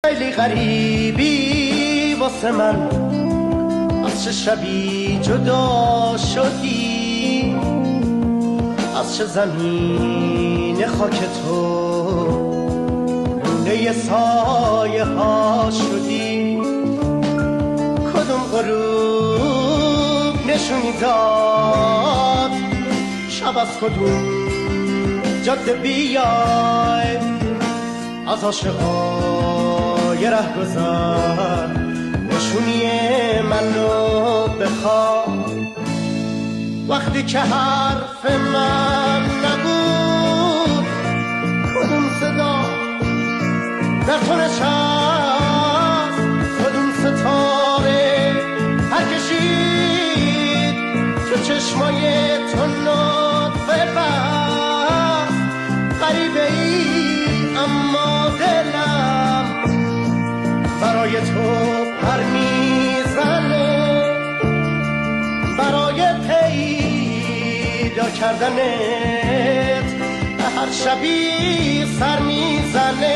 خیلی غریبی واسه من، از چه شبی جدا شدی، از چه زمین خاک تو لونه سایه ها شدی. کدوم غروب نشونی داد شب از کدوم جاده بیای، از عاشقای ره گذر نشونی منو بخواد. وقتی که حرف من نبود کدوم صدا در تو نشست، کدوم ستاره پرکشید تو چشمای تو نطفه بست. غریبه ای اما دلم برای تو پر میزنه، برای پیدا کردنت به هر شبی سر میزنه.